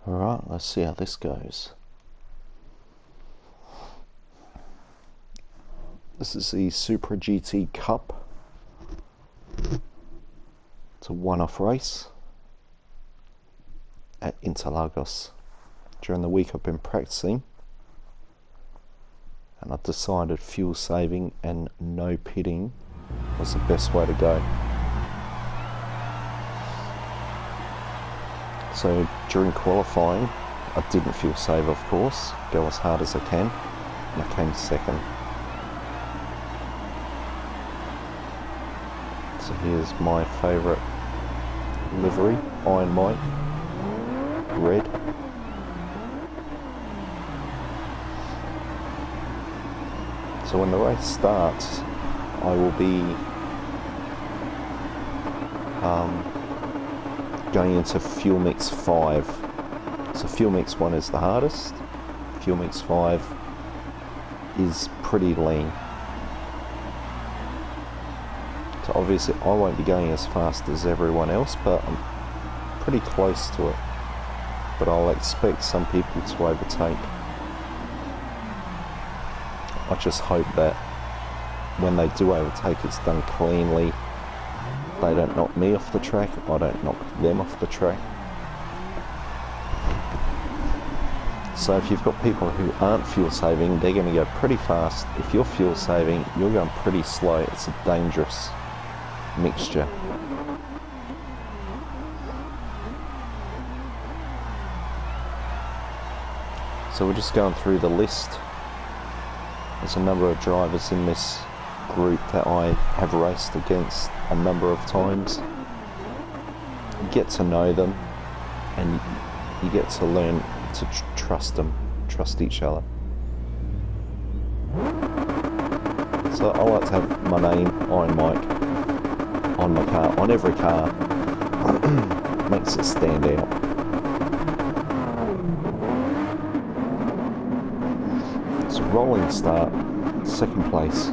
Alright, let's see how this goes. This is the Supra GT Cup. It's a one-off race at Interlagos. During the week I've been practicing and I've decided fuel saving and no pitting was the best way to go. So during qualifying I didn't fuel save, of course, go as hard as I can, and I came second. So here's my favourite livery, Iron Mike, red. So when the race starts, I will be going into fuel mix 5. So fuel mix 1 is the hardest, fuel mix 5 is pretty lean. So obviously I won't be going as fast as everyone else, but I'm pretty close to it. But I'll expect some people to overtake. I just hope that when they do overtake, it's done cleanly. They don't knock me off the track, I don't knock them off the track. So if you've got people who aren't fuel saving, they're going to go pretty fast. If you're fuel saving, you're going pretty slow. It's a dangerous mixture. So we're just going through the list. There's a number of drivers in this group that I have raced against a number of times. You get to know them and you get to learn to trust them, trust each other. So I like to have my name, Iron Mike, on my car, on every car. Makes it stand out. It's a rolling start, second place.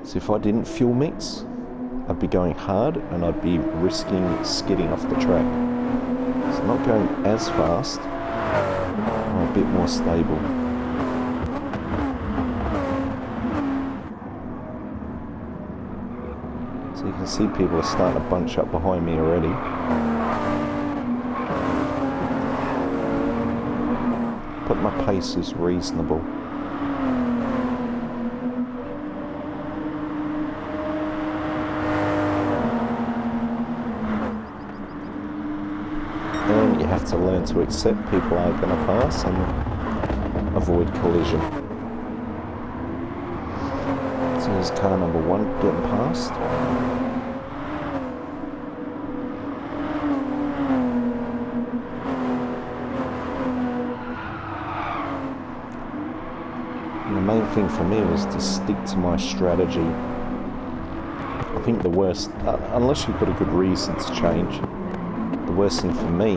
So if I didn't fuel mix, I'd be going hard and I'd be risking skidding off the track. So not going as fast, I'm a bit more stable. So you can see people are starting to bunch up behind me already. But my pace is reasonable. And you have to learn to accept people are going to pass and avoid collision. So here's car number 1 getting past. And the main thing for me was to stick to my strategy. I think the worst, unless you've got a good reason to change, the worst thing for me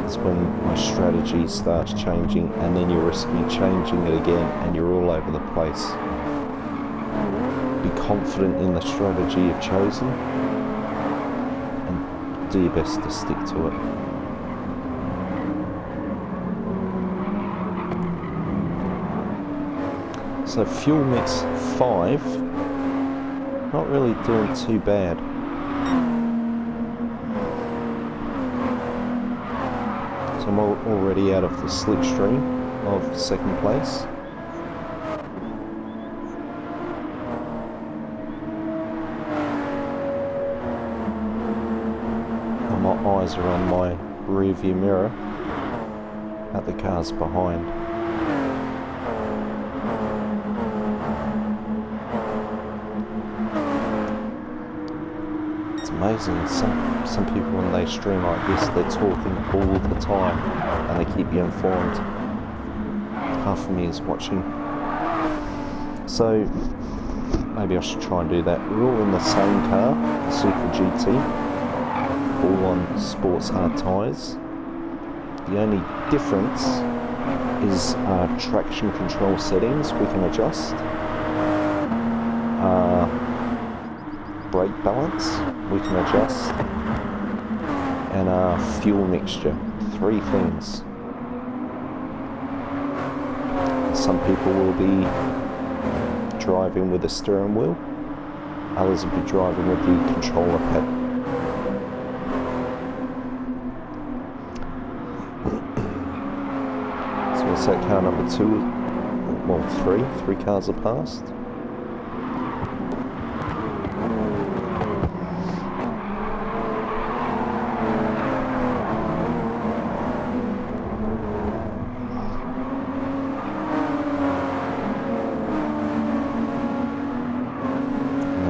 is when my strategy starts changing and then you risk me changing it again and you're all over the place. Be confident in the strategy you've chosen and do your best to stick to it. So fuel mix 5, not really doing too bad. So I'm already out of the slipstream of second place. And my eyes are on my rear view mirror at the cars behind. It's amazing, some people when they stream like this, they're talking all the time and they keep you informed. Half of me is watching. So maybe I should try and do that. We're all in the same car, the Supra GT, all on sports hard tyres. The only difference is traction control settings we can adjust. brake balance we can adjust, and our fuel mixture. 3 things. Some people will be driving with a steering wheel, others will be driving with the controller pad. So what's that, car number 2? Well, 3 cars are passed.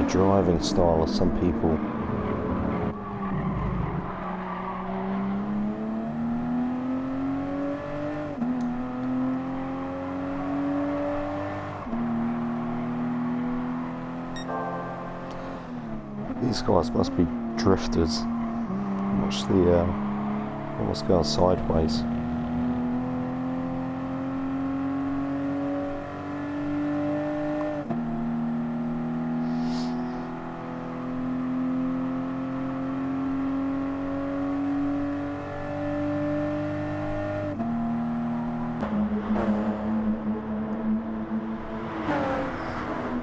Driving style of some people. These guys must be drifters. Watch the almost going sideways.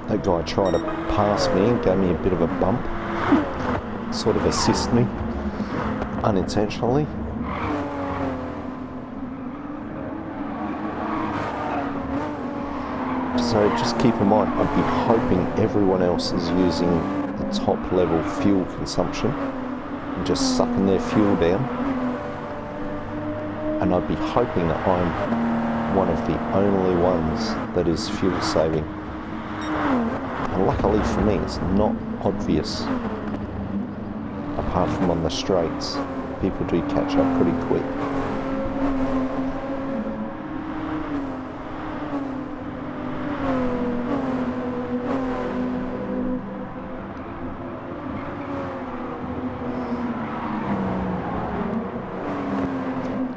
That guy tried to pass me and gave me a bit of a bump, sort of assist me, unintentionally. So just keep in mind, I'd be hoping everyone else is using the top level fuel consumption and just sucking their fuel down. And I'd be hoping that I'm one of the only ones that is fuel saving. And luckily for me, it's not obvious. Apart from on the straights, people do catch up pretty quick.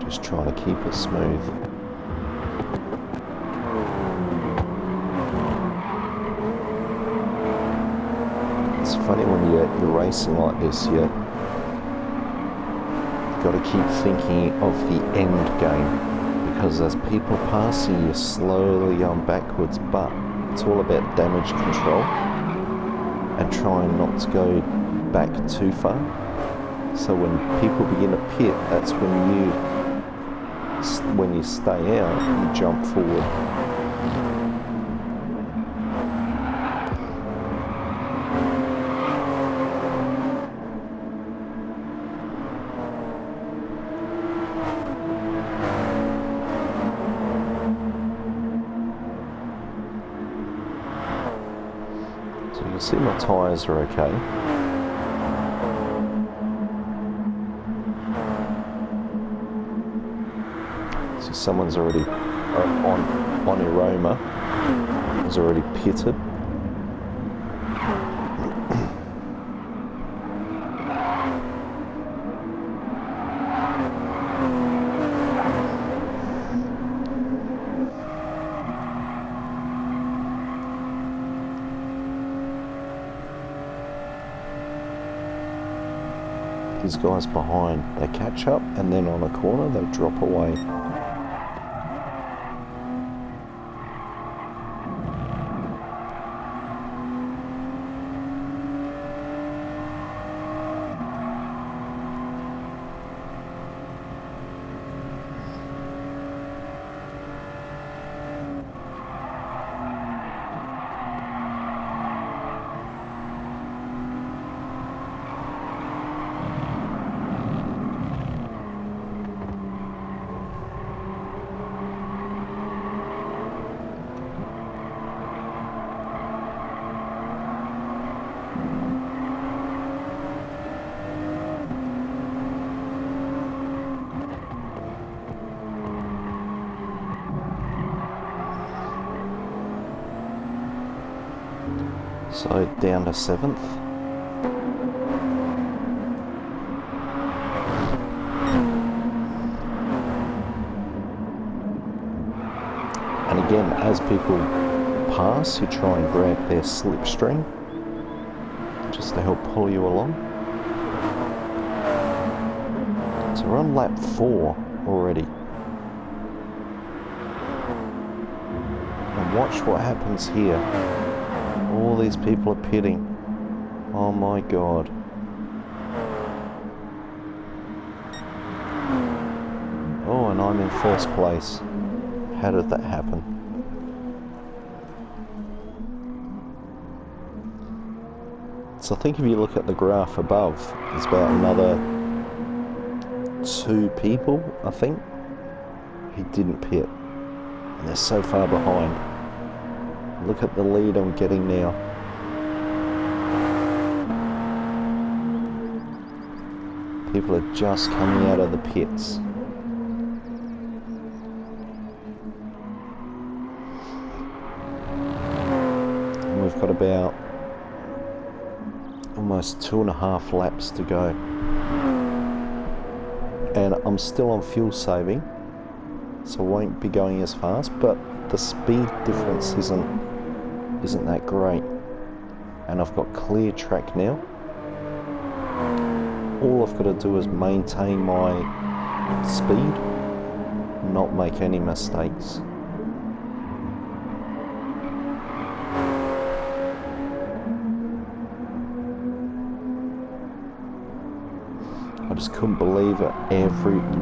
Just trying to keep it smooth. It's funny when you're racing like this, you've got to keep thinking of the end game, because as people pass you, you're slowly going backwards, but it's all about damage control and trying not to go back too far. So when people begin to pit, that's when you stay out, you jump forward. So you can see my tyres are okay. So someone's already on Aroma, has already pitted. These guys behind, they catch up and then on a corner they drop away. So down to 7th. And again, as people pass, you try and grab their slipstream. just to help pull you along. So we're on lap 4 already. And watch what happens here. All these people are pitting. Oh my god. Oh, and I'm in first place. How did that happen? So I think if you look at the graph above, there's about another 2 people, I think, who didn't pit. And they're so far behind. Look at the lead I'm getting now. People are just coming out of the pits. And we've got about almost 2.5 laps to go. And I'm still on fuel saving, so I won't be going as fast, but the speed difference isn't that great. And I've got clear track now. All I've got to do is maintain my speed, not make any mistakes. I just couldn't believe it.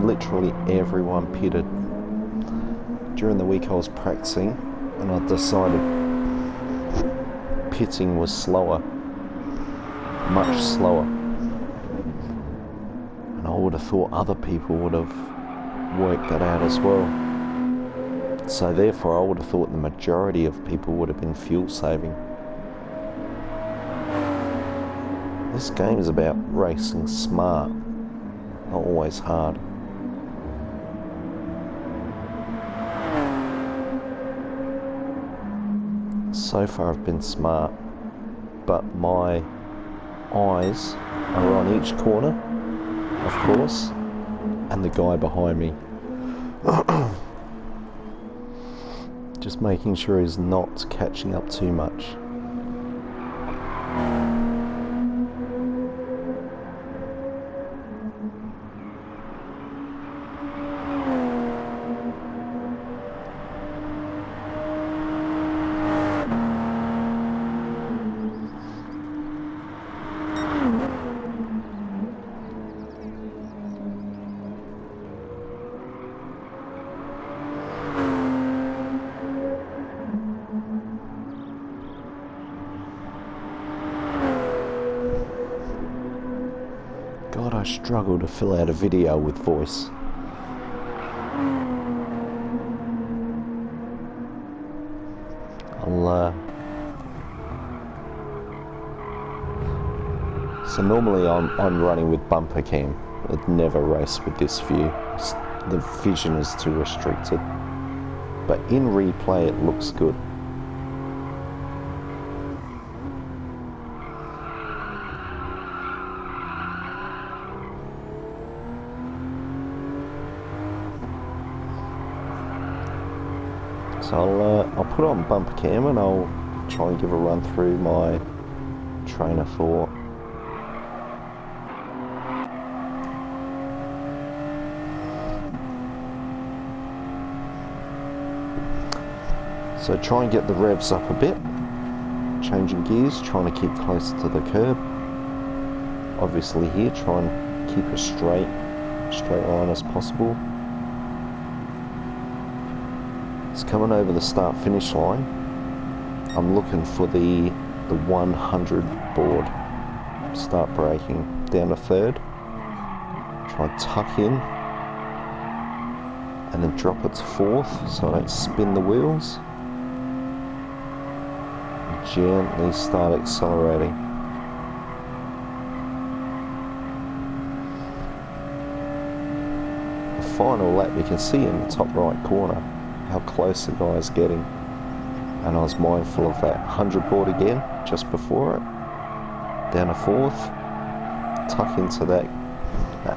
Literally everyone pitted. During the week I was practicing and I decided pitting was slower, much slower. And I would have thought other people would have worked that out as well. So therefore I would have thought the majority of people would have been fuel saving. This game is about racing smart, not always hard. So far I've been smart, but my eyes are on each corner, of course, and the guy behind me. Just making sure he's not catching up too much. God, I struggle to fill out a video with voice. So normally I'm running with bumper cam. I'd never race with this view. The vision is too restricted. But in replay it looks good. So I'll put on bumper cam and I'll try and give a run through my train of thought. So try and get the revs up a bit, changing gears, trying to keep close to the curb. Obviously here, try and keep a straight line as possible. It's coming over the start-finish line. I'm looking for the 100 board. Start braking down to third. Try and tuck in. And then drop it to fourth so I don't spin the wheels. And gently start accelerating. The final lap you can see in the top right corner how close the guy's getting, and I was mindful of that 100 board again just before it, down to fourth, tuck into that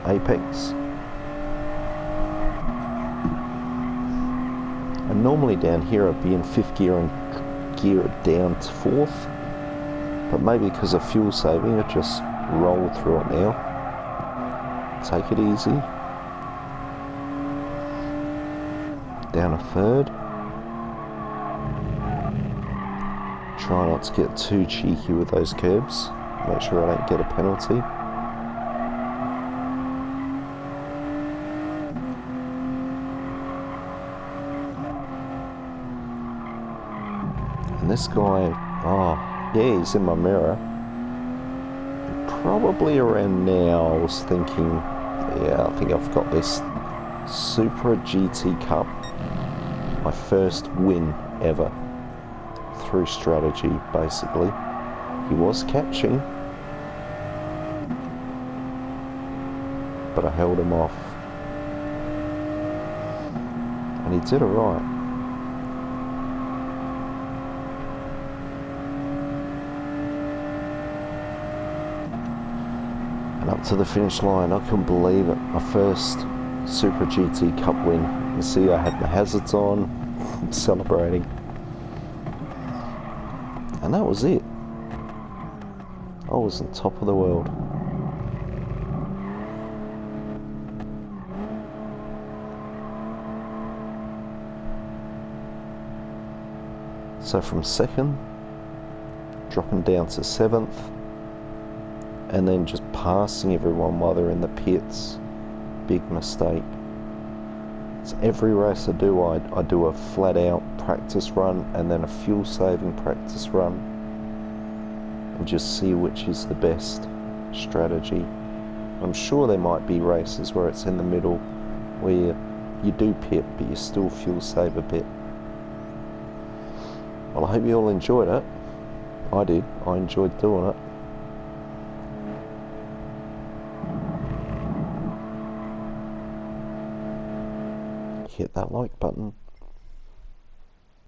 apex, and normally down here I'd be in fifth gear and gear it down to fourth, But maybe because of fuel saving, I just roll through it now. Take it easy. Down a third. Try not to get too cheeky with those curbs. Make sure I don't get a penalty. And this guy, oh yeah, he's in my mirror. Probably around now I was thinking, yeah, I think I've got this. Supra GT Cup, my first win ever through strategy, basically. He was catching, but I held him off, and he did alright. And up to the finish line, I couldn't believe it. My first Supra GT Cup win. You see I had my hazards on, I'm celebrating. And that was it. I was on top of the world. So from second, dropping down to seventh, and then just passing everyone while they're in the pits. Big mistake. So every race I do, I do a flat out practice run and then a fuel saving practice run, and just see which is the best strategy. I'm sure there might be races where it's in the middle, where you do pit but you still fuel save a bit. Well, I hope you all enjoyed it. I did. I enjoyed doing it. Hit that like button.